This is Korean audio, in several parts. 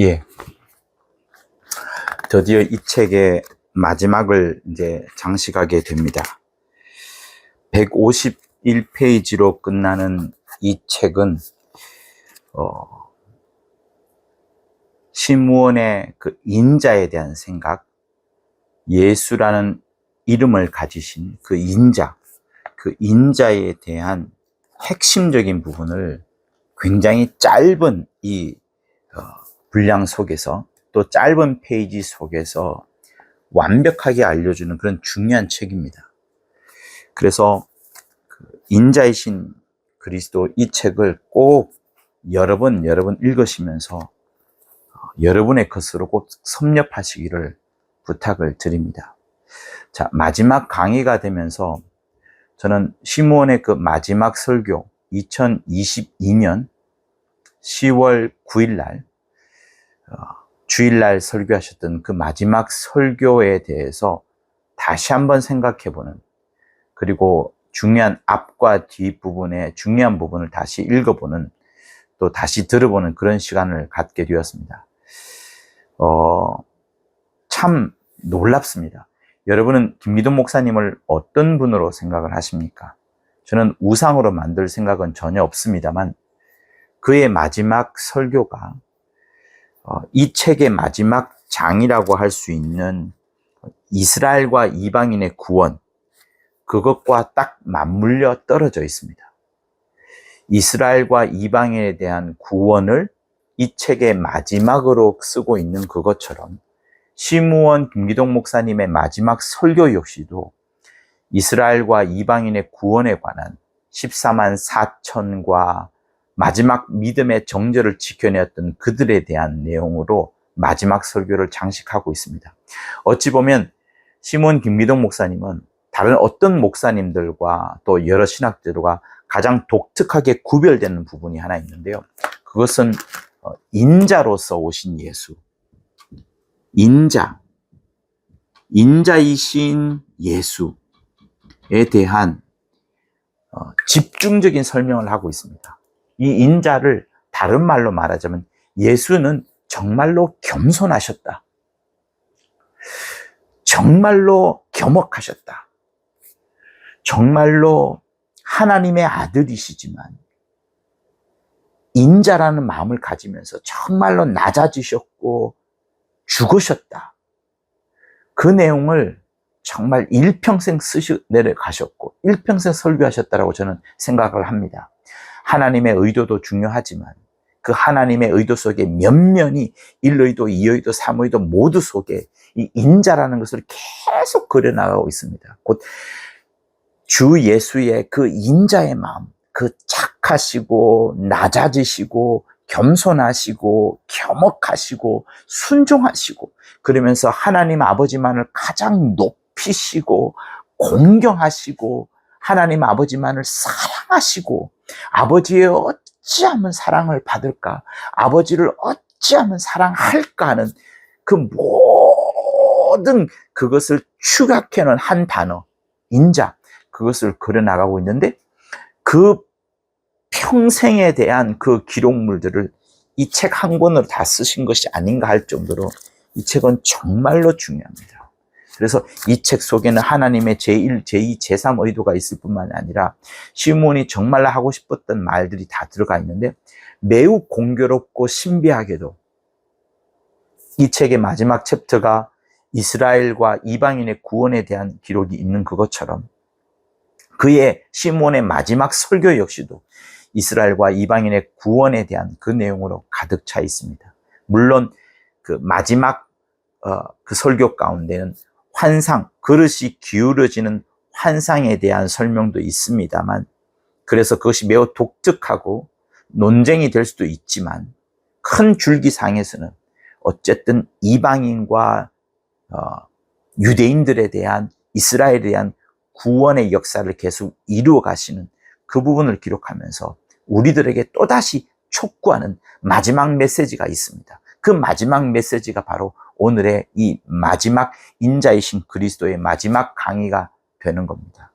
예. 드디어 이 책의 마지막을 이제 장식하게 됩니다. 151페이지로 끝나는 이 책은, 시므온의 그 인자에 대한 생각, 예수라는 이름을 가지신 그 인자에 대한 핵심적인 부분을 굉장히 짧은 이 분량 속에서, 또 짧은 페이지 속에서 완벽하게 알려주는 그런 중요한 책입니다. 그래서 인자이신 그리스도 이 책을 꼭 여러분 읽으시면서 여러분의 것으로 꼭 섭렵하시기를 부탁을 드립니다. 자, 마지막 강의가 되면서 저는 시므온의 그 마지막 설교, 2022년 10월 9일 날 주일날 설교하셨던 그 마지막 설교에 대해서 다시 한번 생각해보는, 그리고 중요한 앞과 뒷부분의 중요한 부분을 다시 읽어보는, 또 다시 들어보는 그런 시간을 갖게 되었습니다. 참 놀랍습니다. 여러분은 김기동 목사님을 어떤 분으로 생각을 하십니까? 저는 우상으로 만들 생각은 전혀 없습니다만, 그의 마지막 설교가 이 책의 마지막 장이라고 할 수 있는 이스라엘과 이방인의 구원, 그것과 딱 맞물려 떨어져 있습니다. 이스라엘과 이방인에 대한 구원을 이 책의 마지막으로 쓰고 있는 그것처럼, 시므온 김기동 목사님의 마지막 설교 역시도 이스라엘과 이방인의 구원에 관한 14만 4천과 마지막 믿음의 정절을 지켜내었던 그들에 대한 내용으로 마지막 설교를 장식하고 있습니다. 어찌 보면 시므온 김기동 목사님은 다른 어떤 목사님들과 또 여러 신학들과 가장 독특하게 구별되는 부분이 하나 있는데요. 그것은 인자로서 오신 예수, 인자이신 예수에 대한 집중적인 설명을 하고 있습니다. 이 인자를 다른 말로 말하자면 예수는 정말로 겸손하셨다, 정말로 겸허하셨다, 정말로 하나님의 아들이시지만 인자라는 마음을 가지면서 정말로 낮아지셨고 죽으셨다. 그 내용을 정말 일평생 내려가셨고 일평생 설교하셨다라고 저는 생각을 합니다. 하나님의 의도도 중요하지만 그 하나님의 의도 속에 면면이 1의도, 2의도, 3의도 모두 속에 이 인자라는 것을 계속 그려나가고 있습니다. 곧 주 예수의 그 인자의 마음, 그 착하시고 낮아지시고 겸손하시고 겸허하시고 순종하시고, 그러면서 하나님 아버지만을 가장 높이시고 공경하시고 하나님 아버지만을 사랑하시고, 아버지의 어찌하면 사랑을 받을까, 아버지를 어찌하면 사랑할까 하는 그 모든 그것을 추각해놓은 한 단어, 인자, 그것을 그려나가고 있는데, 그 평생에 대한 그 기록물들을 이 책 한 권으로 다 쓰신 것이 아닌가 할 정도로 이 책은 정말로 중요합니다. 그래서 이 책 속에는 하나님의 제1, 제2, 제3 의도가 있을 뿐만 아니라 시므온이 정말로 하고 싶었던 말들이 다 들어가 있는데, 매우 공교롭고 신비하게도 이 책의 마지막 챕터가 이스라엘과 이방인의 구원에 대한 기록이 있는 그것처럼, 그의 시므온의 마지막 설교 역시도 이스라엘과 이방인의 구원에 대한 그 내용으로 가득 차 있습니다. 물론 그 마지막 그 설교 가운데는 환상, 그릇이 기울어지는 환상에 대한 설명도 있습니다만, 그래서 그것이 매우 독특하고 논쟁이 될 수도 있지만, 큰 줄기상에서는 어쨌든 이방인과 유대인들에 대한, 이스라엘에 대한 구원의 역사를 계속 이루어 가시는 그 부분을 기록하면서 우리들에게 또다시 촉구하는 마지막 메시지가 있습니다. 그 마지막 메시지가 바로 오늘의 이 마지막 인자이신 그리스도의 마지막 강의가 되는 겁니다.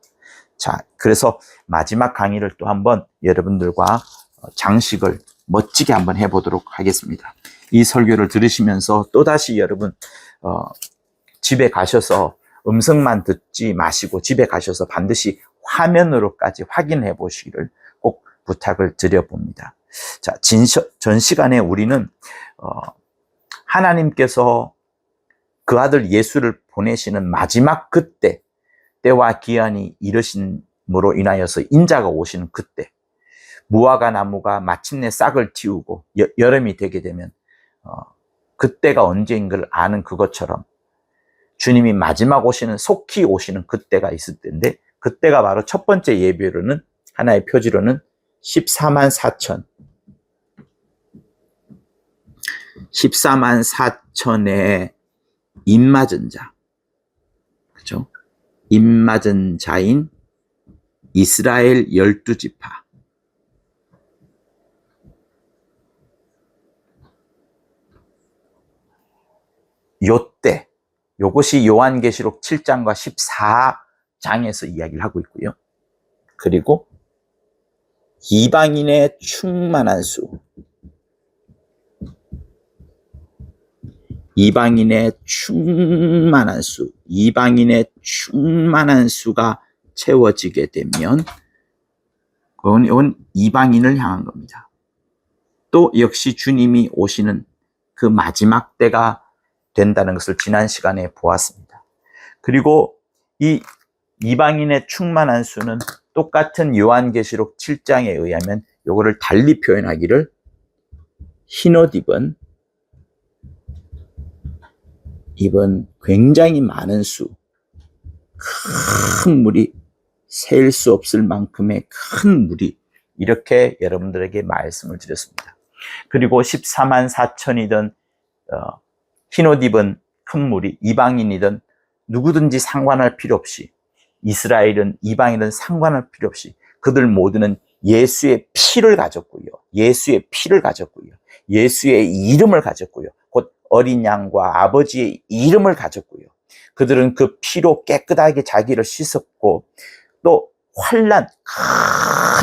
자, 그래서 마지막 강의를 또 한번 여러분들과 장식을 멋지게 한번 해보도록 하겠습니다. 이 설교를 들으시면서 또다시 여러분 집에 가셔서 음성만 듣지 마시고 집에 가셔서 반드시 화면으로까지 확인해 보시기를 꼭 부탁을 드려봅니다. 자, 전 시간에 우리는 하나님께서 그 아들 예수를 보내시는 마지막 그때, 때와 기한이 이르심으로 인하여서 인자가 오시는 그때, 무화과 나무가 마침내 싹을 틔우고 여름이 되게 되면 그때가 언제인 걸 아는 그것처럼 주님이 마지막 오시는, 속히 오시는 그때가 있을 텐데, 그때가 바로 첫 번째 예배로는, 하나의 표지로는 14만 4천의 입맞은 자, 그죠? 입맞은 자인 이스라엘 12지파. 요때, 요것이 요한계시록 7장과 14장에서 이야기를 하고 있고요. 그리고 이방인의 충만한 수, 이방인의 충만한 수가 채워지게 되면 그건 이방인을 향한 겁니다. 또 역시 주님이 오시는 그 마지막 때가 된다는 것을 지난 시간에 보았습니다. 그리고 이 이방인의 충만한 수는 똑같은 요한계시록 7장에 의하면 요거를 달리 표현하기를 흰옷 입은 굉장히 많은 수, 큰 무리, 셀 수 없을 만큼의 큰 무리, 이렇게 여러분들에게 말씀을 드렸습니다. 그리고 14만 4천이든 흰옷 입은 큰 무리, 이방인이든 누구든지 상관할 필요 없이, 이스라엘은 이방인은 상관할 필요 없이 그들 모두는 예수의 피를 가졌고요. 예수의 이름을 가졌고요. 곧 어린 양과 아버지의 이름을 가졌고요. 그들은 그 피로 깨끗하게 자기를 씻었고, 또 큰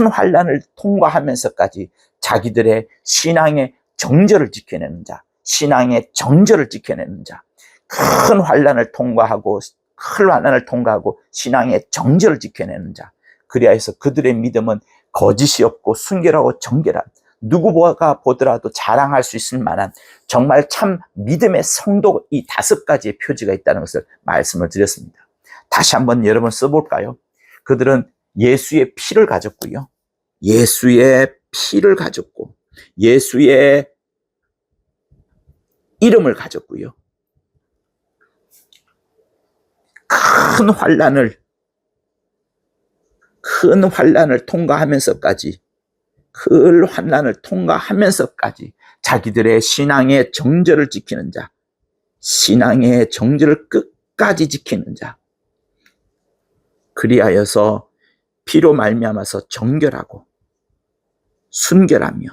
환난을 통과하면서까지 자기들의 신앙의 정절을 지켜내는 자, 큰 환난을 통과하고 신앙의 정절을 지켜내는 자, 그리하여서 그들의 믿음은 거짓이 없고 순결하고 정결한, 누구가 보더라도 자랑할 수 있을 만한 정말 참 믿음의 성도, 이 5가지의 표지가 있다는 것을 말씀을 드렸습니다. 다시 한번 여러분 써볼까요? 그들은 예수의 피를 가졌고요. 예수의 이름을 가졌고요. 큰 환난을 통과하면서까지 자기들의 신앙의 정절을 지키는 자, 신앙의 정절을 끝까지 지키는 자, 그리하여서 피로 말미암아서 정결하고 순결하며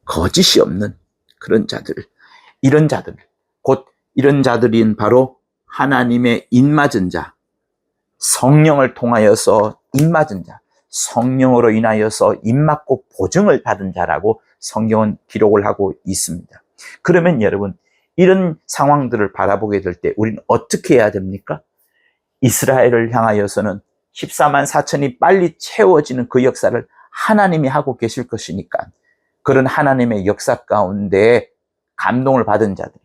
거짓이 없는 그런 자들, 이런 자들인 바로 하나님의 입맞은 자, 성령을 통하여서 입맞은 자, 성령으로 인하여서 입맞고 보증을 받은 자라고 성경은 기록을 하고 있습니다. 그러면 여러분, 이런 상황들을 바라보게 될 때 우리는 어떻게 해야 됩니까? 이스라엘을 향하여서는 14만 4천이 빨리 채워지는 그 역사를 하나님이 하고 계실 것이니까, 그런 하나님의 역사 가운데 감동을 받은 자들이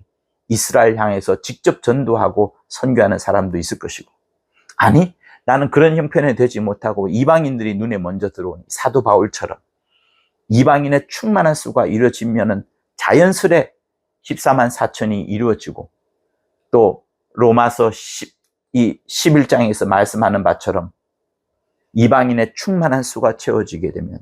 이스라엘 향해서 직접 전도하고 선교하는 사람도 있을 것이고, 아니 나는 그런 형편에 되지 못하고 이방인들이 눈에 먼저 들어오니 사도 바울처럼 이방인의 충만한 수가 이루어지면은 자연스레 14만 4천이 이루어지고, 또 로마서 11장에서 말씀하는 바처럼 이방인의 충만한 수가 채워지게 되면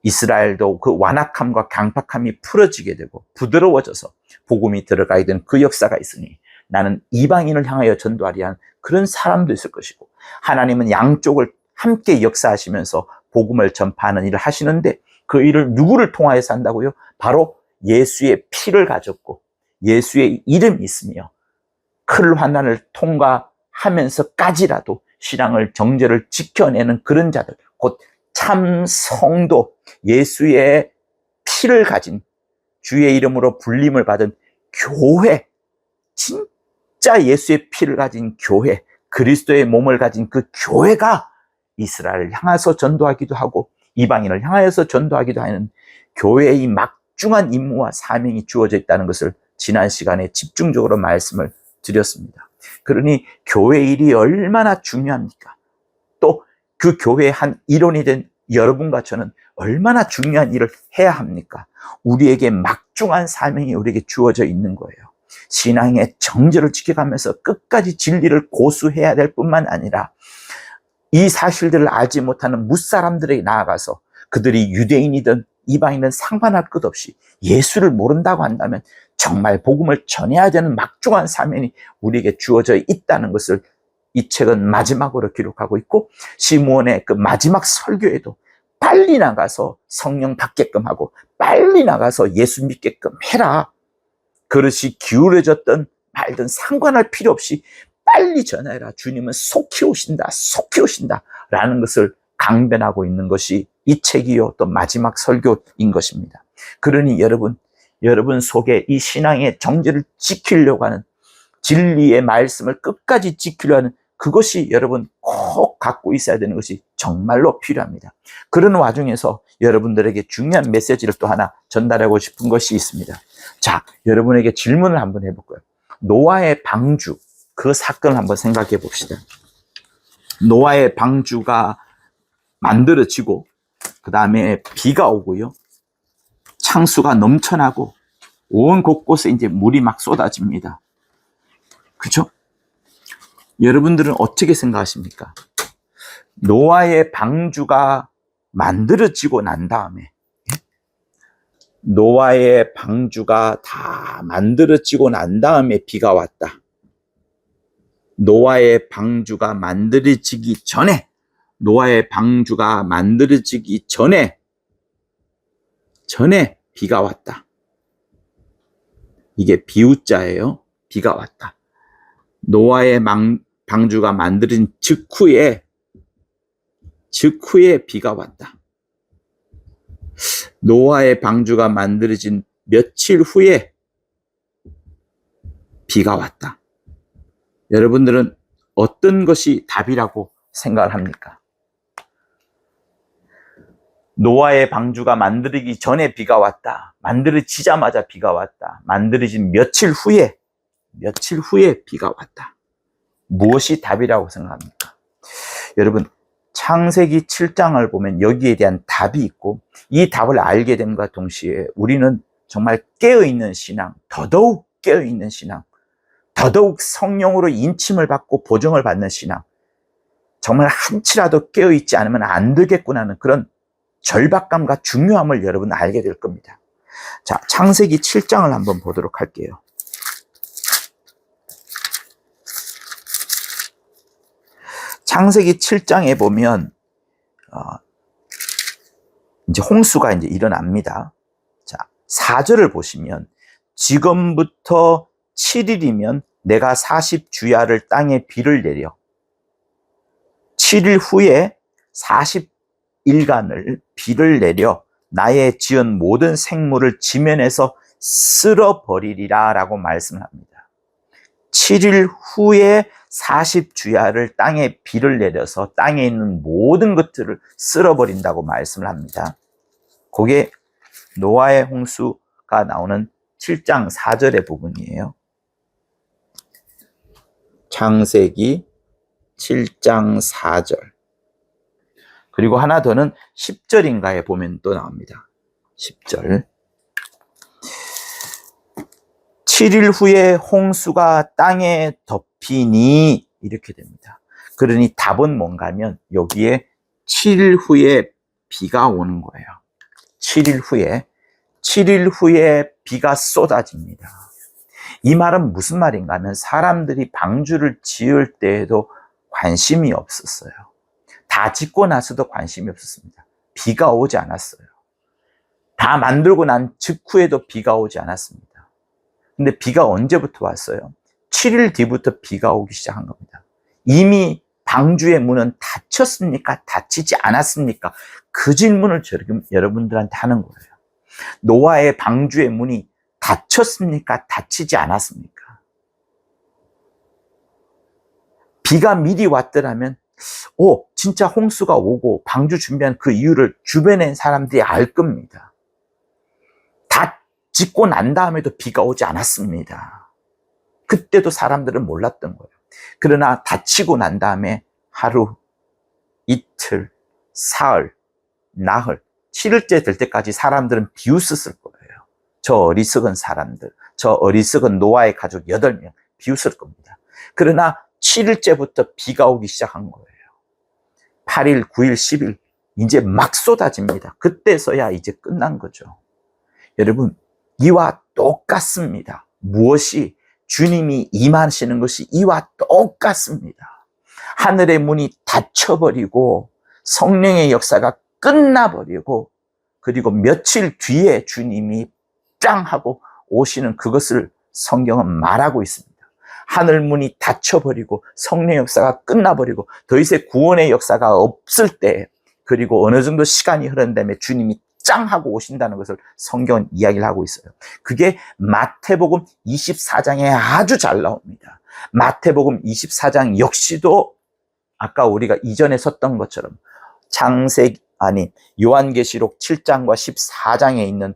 이스라엘도 그 완악함과 강팍함이 풀어지게 되고 부드러워져서 복음이 들어가게 되는 그 역사가 있으니 나는 이방인을 향하여 전도하리 한 그런 사람도 있을 것이고, 하나님은 양쪽을 함께 역사하시면서 복음을 전파하는 일을 하시는데, 그 일을 누구를 통하여서 한다고요? 바로 예수의 피를 가졌고 예수의 이름이 있으며 큰 환난을 통과하면서까지라도 신앙을 정죄를 지켜내는 그런 자들, 곧 참 성도, 예수의 피를 가진, 주의 이름으로 불림을 받은 교회, 진짜 예수의 피를 가진 교회, 그리스도의 몸을 가진 그 교회가 이스라엘을 향해서 전도하기도 하고 이방인을 향하여서 전도하기도 하는 교회의 막중한 임무와 사명이 주어져 있다는 것을 지난 시간에 집중적으로 말씀을 드렸습니다. 그러니 교회 일이 얼마나 중요합니까? 또 그 교회의 한 일원이 된 여러분과 저는 얼마나 중요한 일을 해야 합니까? 우리에게 막중한 사명이 우리에게 주어져 있는 거예요. 신앙의 정절을 지켜가면서 끝까지 진리를 고수해야 될 뿐만 아니라 이 사실들을 알지 못하는 무사람들에게 나아가서 그들이 유대인이든 이방인은 상관할 것 없이 예수를 모른다고 한다면 정말 복음을 전해야 되는 막중한 사명이 우리에게 주어져 있다는 것을 이 책은 마지막으로 기록하고 있고, 시므온의 그 마지막 설교에도 빨리 나가서 성령 받게끔 하고 빨리 나가서 예수 믿게끔 해라, 그릇이 기울어졌던 말든 상관할 필요 없이 빨리 전해라, 주님은 속히 오신다, 속히 오신다 라는 것을 강변하고 있는 것이 이 책이요 또 마지막 설교인 것입니다. 그러니 여러분 속에 이 신앙의 정죄를 지키려고 하는, 진리의 말씀을 끝까지 지키려 하는 그것이 여러분 꼭 갖고 있어야 되는 것이 정말로 필요합니다. 그런 와중에서 여러분들에게 중요한 메시지를 또 하나 전달하고 싶은 것이 있습니다. 자, 여러분에게 질문을 한번 해볼까요? 노아의 방주, 그 사건을 한번 생각해 봅시다. 노아의 방주가 만들어지고 그 다음에 비가 오고요, 창수가 넘쳐나고 온 곳곳에 이제 물이 막 쏟아집니다. 그렇죠? 여러분들은 어떻게 생각하십니까? 노아의 방주가 만들어지고 난 다음에, 노아의 방주가 다 만들어지고 난 다음에 비가 왔다. 노아의 방주가 만들어지기 전에, 노아의 방주가 만들어지기 전에 비가 왔다. 이게 비유자예요. 비가 왔다. 노아의 방주가 만들어진 직후에 비가 왔다. 노아의 방주가 만들어진 며칠 후에 비가 왔다. 여러분들은 어떤 것이 답이라고 생각을 합니까? 노아의 방주가 만들어지기 전에 비가 왔다, 만들어지자마자 비가 왔다, 만들어진 며칠 후에 비가 왔다. 무엇이 답이라고 생각합니까? 여러분, 창세기 7장을 보면 여기에 대한 답이 있고, 이 답을 알게 됨과 동시에 우리는 정말 깨어있는 신앙, 더더욱 깨어있는 신앙, 더더욱 성령으로 인침을 받고 보정을 받는 신앙, 정말 한치라도 깨어있지 않으면 안 되겠구나 하는 그런 절박감과 중요함을 여러분 알게 될 겁니다. 자, 창세기 7장을 한번 보도록 할게요. 창세기 7장에 보면 이제 홍수가 이제 일어납니다. 자, 4절을 보시면, 지금부터 7일이면 내가 40주야를 땅에 비를 내려 7일 후에 40일간을 비를 내려 나의 지은 모든 생물을 지면에서 쓸어버리리라 라고 말씀을 합니다. 7일 후에 40주야를 땅에 비를 내려서 땅에 있는 모든 것들을 쓸어버린다고 말씀을 합니다. 그게 노아의 홍수가 나오는 7장 4절의 부분이에요. 창세기 7장 4절. 그리고 하나 더는 10절인가에 보면 또 나옵니다. 10절. 7일 후에 홍수가 땅에 덮이니, 이렇게 됩니다. 그러니 답은 뭔가 하면 여기에 7일 후에 비가 오는 거예요. 7일 후에 비가 쏟아집니다. 이 말은 무슨 말인가 하면, 사람들이 방주를 지을 때에도 관심이 없었어요. 다 짓고 나서도 관심이 없었습니다. 비가 오지 않았어요. 다 만들고 난 직후에도 비가 오지 않았습니다. 근데 비가 언제부터 왔어요? 7일 뒤부터 비가 오기 시작한 겁니다. 이미 방주의 문은 닫혔습니까? 닫히지 않았습니까? 그 질문을 여러분들한테 하는 거예요. 노아의 방주의 문이 닫혔습니까? 닫히지 않았습니까? 비가 미리 왔더라면 진짜 홍수가 오고 방주 준비한 그 이유를 주변의 사람들이 알 겁니다. 다 짓고 난 다음에도 비가 오지 않았습니다. 그때도 사람들은 몰랐던 거예요. 그러나 다치고 난 다음에 하루, 이틀, 사흘, 나흘, 7일째 될 때까지 사람들은 비웃었을 거예요. 저 어리석은 사람들, 저 어리석은 노아의 가족 8명 비웃을 겁니다. 그러나 7일째부터 비가 오기 시작한 거예요. 8일, 9일, 10일 이제 막 쏟아집니다. 그때서야 이제 끝난 거죠. 여러분, 이와 똑같습니다. 무엇이 주님이 임하시는 것이 이와 똑같습니다. 하늘의 문이 닫혀버리고 성령의 역사가 끝나버리고 그리고 며칠 뒤에 주님이 짱 하고 오시는 그것을 성경은 말하고 있습니다. 하늘 문이 닫혀버리고 성령의 역사가 끝나버리고 더 이상 구원의 역사가 없을 때 그리고 어느 정도 시간이 흐른 다음에 주님이 짱 하고 오신다는 것을 성경은 이야기를 하고 있어요. 그게 마태복음 24장에 아주 잘 나옵니다. 마태복음 24장 역시도 아까 우리가 이전에 썼던 것처럼 요한계시록 7장과 14장에 있는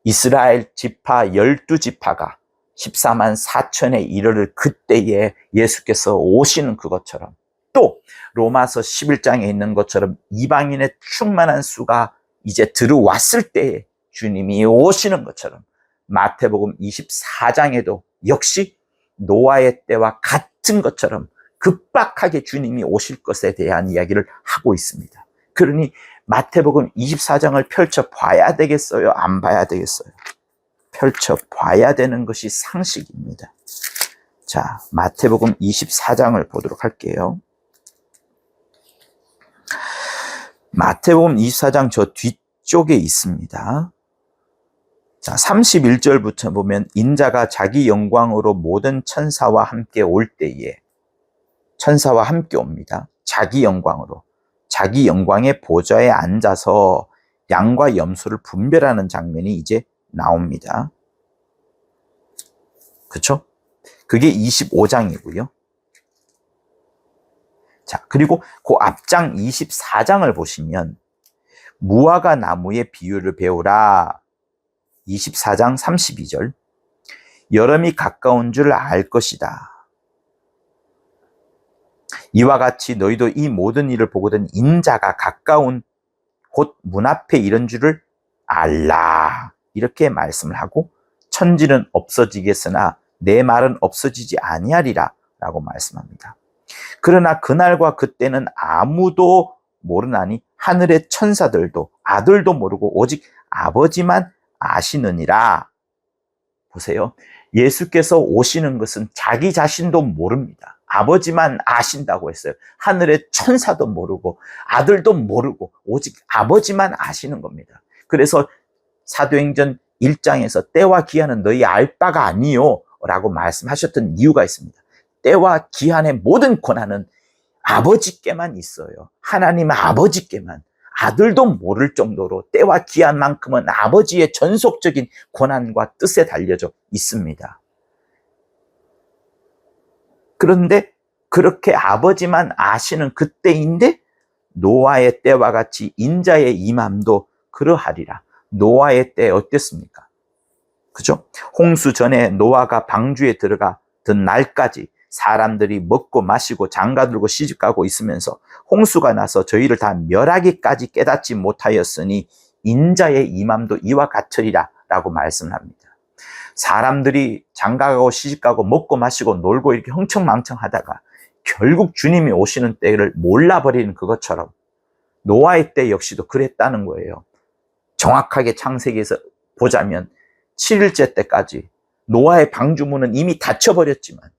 이스라엘 지파 12지파가 14만 4천에 이르를 그때에 예수께서 오시는 그것처럼 또 로마서 11장에 있는 것처럼 이방인의 충만한 수가 이제 들어왔을 때에 주님이 오시는 것처럼 마태복음 24장에도 역시 노아의 때와 같은 것처럼 급박하게 주님이 오실 것에 대한 이야기를 하고 있습니다. 그러니 마태복음 24장을 펼쳐봐야 되겠어요? 안 봐야 되겠어요? 펼쳐봐야 되는 것이 상식입니다. 자, 마태복음 24장을 보도록 할게요. 마태복음 24장 저 뒤쪽에 있습니다. 자, 31절부터 보면 인자가 자기 영광으로 모든 천사와 함께 올 때에 천사와 함께 옵니다. 자기 영광으로. 자기 영광의 보좌에 앉아서 양과 염소를 분별하는 장면이 이제 나옵니다. 그렇죠? 그게 25장이고요. 자, 그리고 그 앞장 24장을 보시면 무화과 나무의 비유를 배우라. 24장 32절. 여름이 가까운 줄 알 것이다. 이와 같이 너희도 이 모든 일을 보거든 인자가 가까운 곧 문 앞에 이른 줄을 알라. 이렇게 말씀을 하고 천지는 없어지겠으나 내 말은 없어지지 아니하리라 라고 말씀합니다. 그러나 그날과 그때는 아무도 모르나니 하늘의 천사들도 아들도 모르고 오직 아버지만 아시느니라. 보세요. 예수께서 오시는 것은 자기 자신도 모릅니다. 아버지만 아신다고 했어요. 하늘의 천사도 모르고 아들도 모르고 오직 아버지만 아시는 겁니다. 그래서 사도행전 1장에서 때와 기한은 너희 알 바가 아니요 라고 말씀하셨던 이유가 있습니다. 때와 기한의 모든 권한은 아버지께만 있어요. 하나님 아버지께만. 아들도 모를 정도로 때와 기한만큼은 아버지의 전속적인 권한과 뜻에 달려져 있습니다. 그런데 그렇게 아버지만 아시는 그때인데 노아의 때와 같이 인자의 임함도 그러하리라. 노아의 때 어땠습니까? 그죠? 홍수 전에 노아가 방주에 들어가던 날까지 사람들이 먹고 마시고 장가들고 시집가고 있으면서 홍수가 나서 저희를 다 멸하기까지 깨닫지 못하였으니 인자의 임함도 이와 같으리라 라고 말씀을 합니다. 사람들이 장가가고 시집가고 먹고 마시고 놀고 이렇게 흥청망청 하다가 결국 주님이 오시는 때를 몰라버리는 그것처럼 노아의 때 역시도 그랬다는 거예요. 정확하게 창세기에서 보자면 7일째 때까지 노아의 방주문은 이미 닫혀버렸지만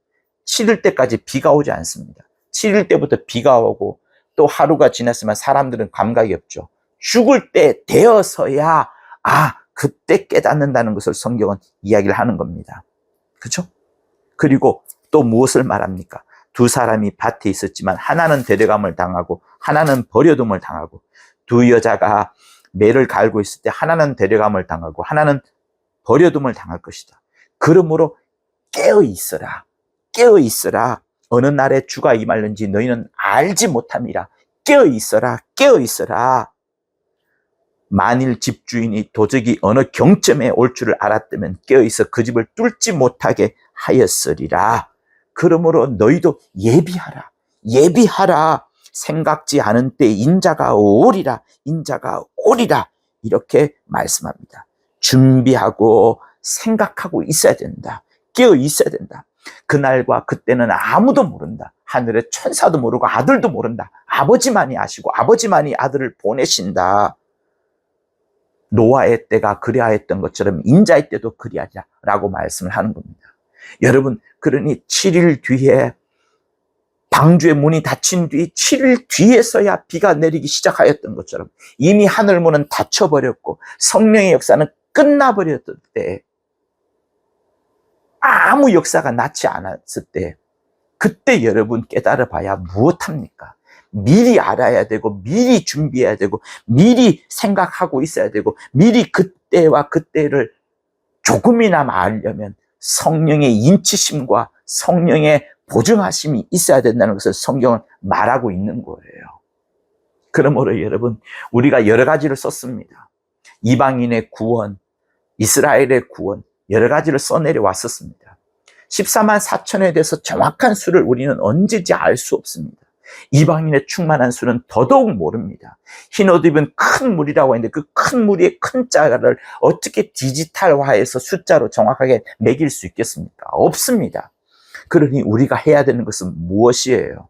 7일 때까지 비가 오지 않습니다. 7일 때부터 비가 오고 또 하루가 지났으면 사람들은 감각이 없죠. 죽을 때 되어서야 그때 깨닫는다는 것을 성경은 이야기를 하는 겁니다. 그렇죠? 그리고 또 무엇을 말합니까? 두 사람이 밭에 있었지만 하나는 데려감을 당하고 하나는 버려둠을 당하고 두 여자가 매를 갈고 있을 때 하나는 데려감을 당하고 하나는 버려둠을 당할 것이다. 그러므로 깨어 있어라. 깨어 있어라. 어느 날에 주가 임할는지 너희는 알지 못함이라. 깨어 있어라. 깨어 있어라. 만일 집주인이 도적이 어느 경점에 올 줄을 알았다면 깨어있어 그 집을 뚫지 못하게 하였으리라. 그러므로 너희도 예비하라. 예비하라. 생각지 않은 때 인자가 오리라. 인자가 오리라. 이렇게 말씀합니다. 준비하고 생각하고 있어야 된다. 깨어 있어야 된다. 그날과 그때는 아무도 모른다. 하늘의 천사도 모르고 아들도 모른다. 아버지만이 아시고 아버지만이 아들을 보내신다. 노아의 때가 그리하였던 것처럼 인자의 때도 그리하리라 라고 말씀을 하는 겁니다. 여러분, 그러니 7일 뒤에 방주의 문이 닫힌 뒤 7일 뒤에서야 비가 내리기 시작하였던 것처럼 이미 하늘문은 닫혀버렸고 성령의 역사는 끝나버렸을 때, 아무 역사가 나지 않았을 때, 그때 여러분 깨달아 봐야 무엇합니까? 미리 알아야 되고 미리 준비해야 되고 미리 생각하고 있어야 되고 미리 그때와 그때를 조금이나마 알려면 성령의 인치심과 성령의 보증하심이 있어야 된다는 것을 성경은 말하고 있는 거예요. 그러므로 여러분, 우리가 여러 가지를 썼습니다. 이방인의 구원, 이스라엘의 구원, 여러 가지를 써내려 왔었습니다. 14만 4천에 대해서 정확한 수를 우리는 언제지 알 수 없습니다. 이방인의 충만한 수는 더더욱 모릅니다. 흰 옷 입은 큰 무리라고 했는데 그 큰 무리의 큰 자를 어떻게 디지털화해서 숫자로 정확하게 매길 수 있겠습니까? 없습니다. 그러니 우리가 해야 되는 것은 무엇이에요?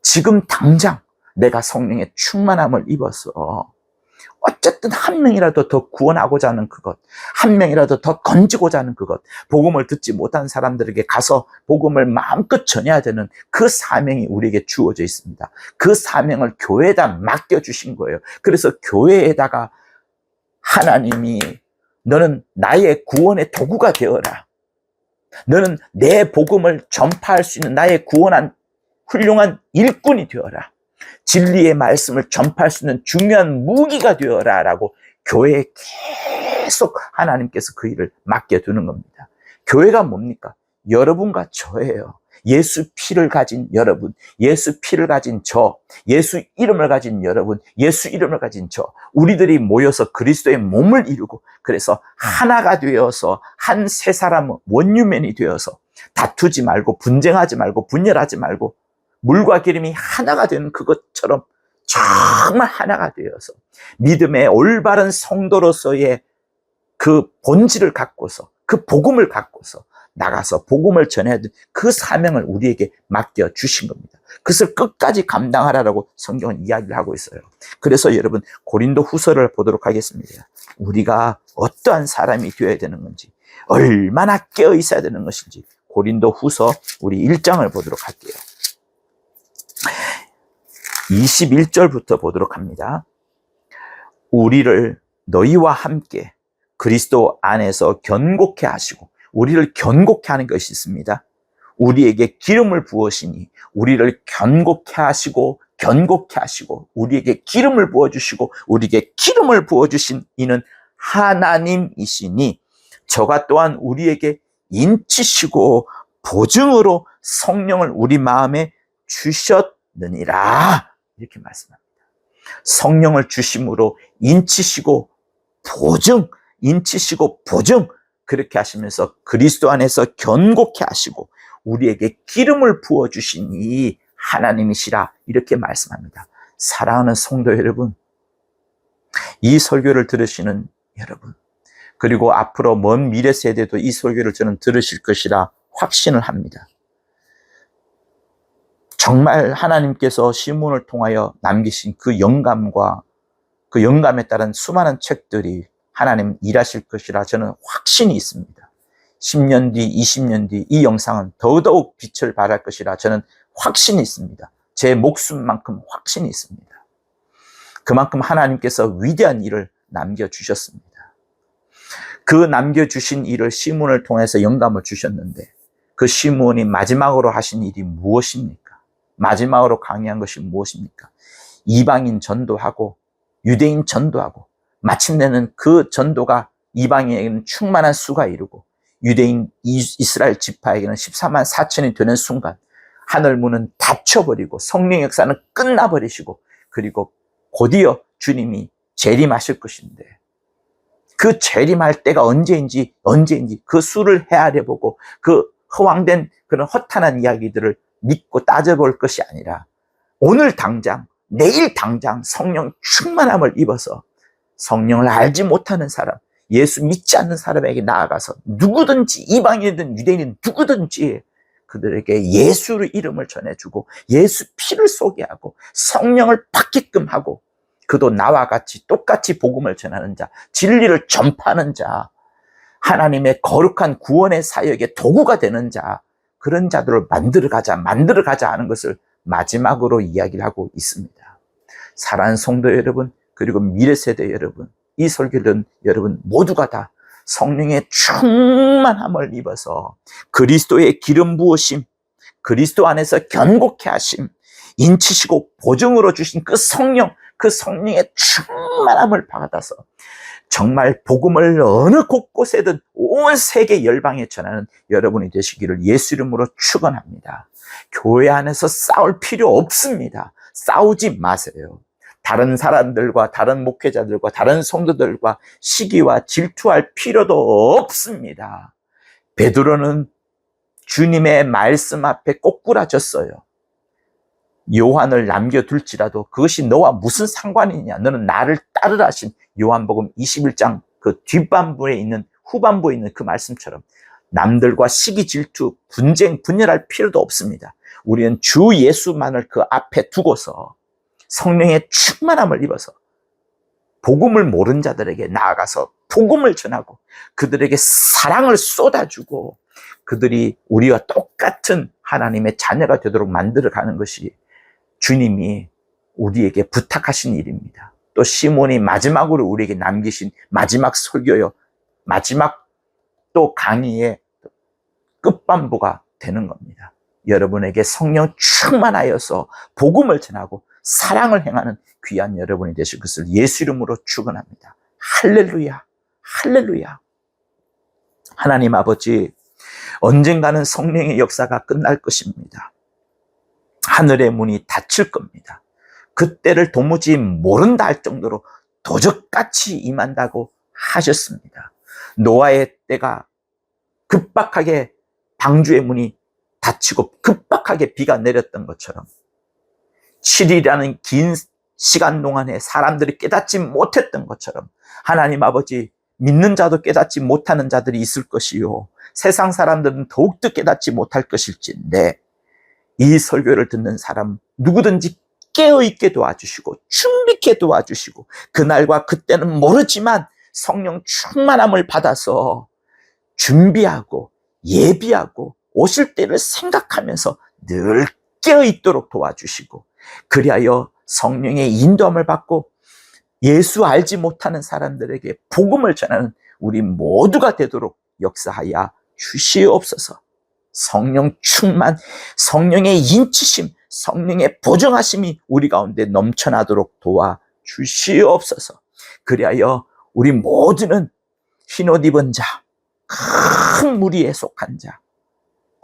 지금 당장 내가 성령의 충만함을 입어서 어쨌든 한 명이라도 더 구원하고자 하는 그것, 한 명이라도 더 건지고자 하는 그것, 복음을 듣지 못한 사람들에게 가서 복음을 마음껏 전해야 되는 그 사명이 우리에게 주어져 있습니다. 그 사명을 교회에다 맡겨주신 거예요. 그래서 교회에다가 하나님이 너는 나의 구원의 도구가 되어라. 너는 내 복음을 전파할 수 있는 나의 구원한 훌륭한 일꾼이 되어라. 진리의 말씀을 전파할 수 있는 중요한 무기가 되어라 라고 교회에 계속 하나님께서 그 일을 맡겨두는 겁니다. 교회가 뭡니까? 여러분과 저예요. 예수 피를 가진 여러분, 예수 피를 가진 저, 예수 이름을 가진 여러분, 예수 이름을 가진 저, 우리들이 모여서 그리스도의 몸을 이루고 그래서 하나가 되어서 한 세 사람 원유맨이 되어서 다투지 말고 분쟁하지 말고 분열하지 말고 물과 기름이 하나가 되는 그것처럼 정말 하나가 되어서 믿음의 올바른 성도로서의 그 본질을 갖고서 그 복음을 갖고서 나가서 복음을 전해야 되는 그 사명을 우리에게 맡겨주신 겁니다. 그것을 끝까지 감당하라고 성경은 이야기를 하고 있어요. 그래서 여러분 고린도 후서를 보도록 하겠습니다. 우리가 어떠한 사람이 되어야 되는 건지 얼마나 깨어 있어야 되는 것인지 고린도 후서 우리 1장을 보도록 할게요. 21절부터 보도록 합니다. 우리를 너희와 함께 그리스도 안에서 견고케 하시고, 우리를 견고케 하는 것이 있습니다. 우리에게 기름을 부으시니 우리를 견고케 하시고 우리에게 기름을 부어주시고 우리에게 기름을 부어주신 이는 하나님이시니 저가 또한 우리에게 인치시고 보증으로 성령을 우리 마음에 주셨느니라. 이렇게 말씀합니다. 성령을 주심으로 인치시고 보증 그렇게 하시면서 그리스도 안에서 견고케 하시고 우리에게 기름을 부어주시니 하나님이시라. 이렇게 말씀합니다. 사랑하는 성도 여러분, 이 설교를 들으시는 여러분, 그리고 앞으로 먼 미래 세대도 이 설교를 저는 들으실 것이라 확신을 합니다. 정말 하나님께서 시몬을 통하여 남기신 그 영감과 그 영감에 따른 수많은 책들이 하나님 일하실 것이라 저는 확신이 있습니다. 10년 뒤, 20년 뒤 이 영상은 더더욱 빛을 발할 것이라 저는 확신이 있습니다. 제 목숨만큼 확신이 있습니다. 그만큼 하나님께서 위대한 일을 남겨주셨습니다. 그 남겨주신 일을 시몬을 통해서 영감을 주셨는데 그 시몬이 마지막으로 하신 일이 무엇입니까? 마지막으로 강의한 것이 무엇입니까? 이방인 전도하고 유대인 전도하고 마침내는 그 전도가 이방인에게는 충만한 수가 이루고 유대인 이스라엘 지파에게는 14만 4천이 되는 순간 하늘문은 닫혀버리고 성령의 역사는 끝나버리시고 그리고 곧이어 주님이 재림하실 것인데 그 재림할 때가 언제인지 그 수를 헤아려보고 그 허황된 그런 허탄한 이야기들을 믿고 따져볼 것이 아니라 오늘 당장 내일 당장 성령 충만함을 입어서 성령을 알지 못하는 사람, 예수 믿지 않는 사람에게 나아가서 누구든지 이방인이든 유대인이든 누구든지 그들에게 예수의 이름을 전해주고 예수 피를 소개하고 성령을 받게끔 하고 그도 나와 같이 똑같이 복음을 전하는 자, 진리를 전파하는 자, 하나님의 거룩한 구원의 사역의 도구가 되는 자, 그런 자들을 만들어가자 하는 것을 마지막으로 이야기를 하고 있습니다. 사랑하는 성도 여러분, 그리고 미래세대 여러분, 이 설교를 듣는 여러분 모두가 다 성령의 충만함을 입어서 그리스도의 기름 부으심, 그리스도 안에서 견고케 하심, 인치시고 보증으로 주신 그 성령의 충만함을 받아서 정말 복음을 어느 곳곳에든 온 세계 열방에 전하는 여러분이 되시기를 예수 이름으로 축원합니다. 교회 안에서 싸울 필요 없습니다. 싸우지 마세요. 다른 사람들과 다른 목회자들과 다른 성도들과 시기와 질투할 필요도 없습니다. 베드로는 주님의 말씀 앞에 꼬꾸라졌어요. 요한을 남겨둘지라도 그것이 너와 무슨 상관이냐, 너는 나를 따르라 하신 요한복음 21장 그 뒷반부에 있는 후반부에 있는 그 말씀처럼 남들과 시기 질투 분쟁 분열할 필요도 없습니다. 우리는 주 예수만을 그 앞에 두고서 성령의 충만함을 입어서 복음을 모르는 자들에게 나아가서 복음을 전하고 그들에게 사랑을 쏟아주고 그들이 우리와 똑같은 하나님의 자녀가 되도록 만들어가는 것이 주님이 우리에게 부탁하신 일입니다. 또 시몬이 마지막으로 우리에게 남기신 마지막 설교요, 마지막 또 강의의 끝반부가 되는 겁니다. 여러분에게 성령 충만하여서 복음을 전하고 사랑을 행하는 귀한 여러분이 되실 것을 예수 이름으로 축원합니다. 할렐루야, 할렐루야. 하나님 아버지, 언젠가는 성령의 역사가 끝날 것입니다. 하늘의 문이 닫힐 겁니다. 그때를 도무지 모른다 할 정도로 도적같이 임한다고 하셨습니다. 노아의 때가 급박하게 방주의 문이 닫히고 급박하게 비가 내렸던 것처럼 7일이라는 긴 시간 동안에 사람들이 깨닫지 못했던 것처럼 하나님 아버지, 믿는 자도 깨닫지 못하는 자들이 있을 것이요, 세상 사람들은 더욱더 깨닫지 못할 것일진데 이 설교를 듣는 사람 누구든지 깨어있게 도와주시고 준비케 도와주시고 그날과 그때는 모르지만 성령 충만함을 받아서 준비하고 예비하고 오실 때를 생각하면서 늘 깨어있도록 도와주시고 그리하여 성령의 인도함을 받고 예수 알지 못하는 사람들에게 복음을 전하는 우리 모두가 되도록 역사하여 주시옵소서. 성령 충만, 성령의 인치심, 성령의 보정하심이 우리 가운데 넘쳐나도록 도와주시옵소서. 그리하여 우리 모두는 흰옷 입은 자, 큰 무리에 속한 자,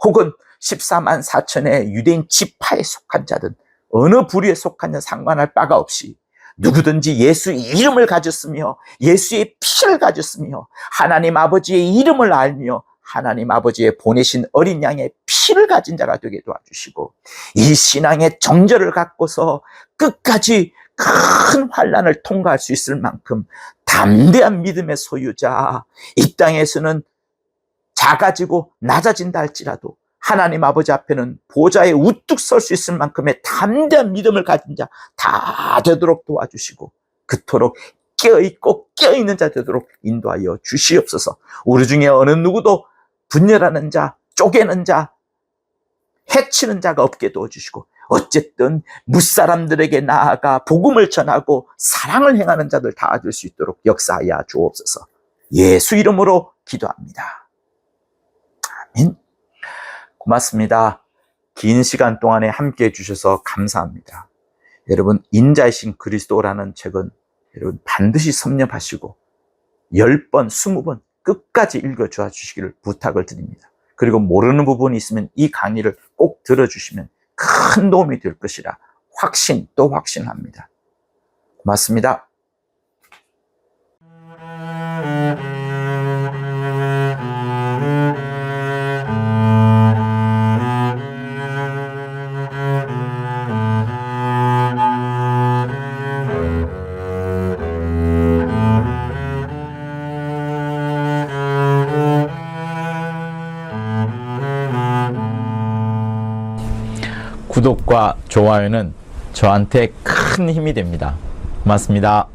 혹은 14만 4천의 유대인 지파에 속한 자든 어느 부류에 속한 자 상관할 바가 없이 누구든지 예수 이름을 가졌으며 예수의 피를 가졌으며 하나님 아버지의 이름을 알며 하나님 아버지의 보내신 어린 양의 피를 가진 자가 되게 도와주시고 이 신앙의 정절을 갖고서 끝까지 큰 환난을 통과할 수 있을 만큼 담대한 믿음의 소유자, 이 땅에서는 작아지고 낮아진다 할지라도 하나님 아버지 앞에는 보좌에 우뚝 설 수 있을 만큼의 담대한 믿음을 가진 자 다 되도록 도와주시고 그토록 깨어있고 깨어있는 자 되도록 인도하여 주시옵소서. 우리 중에 어느 누구도 분열하는 자, 쪼개는 자, 해치는 자가 없게 도와주시고 어쨌든 무사람들에게 나아가 복음을 전하고 사랑을 행하는 자들 다 될 수 있도록 역사하여 주옵소서. 예수 이름으로 기도합니다. 아멘. 고맙습니다. 긴 시간 동안에 함께해 주셔서 감사합니다. 여러분, 인자이신 그리스도라는 책은 여러분 반드시 섭렵하시고 10번, 20번 끝까지 읽어줘 주시기를 부탁을 드립니다. 그리고 모르는 부분이 있으면 이 강의를 꼭 들어주시면 큰 도움이 될 것이라 확신 또 확신합니다. 고맙습니다. 구독과 좋아요는 저한테 큰 힘이 됩니다. 고맙습니다.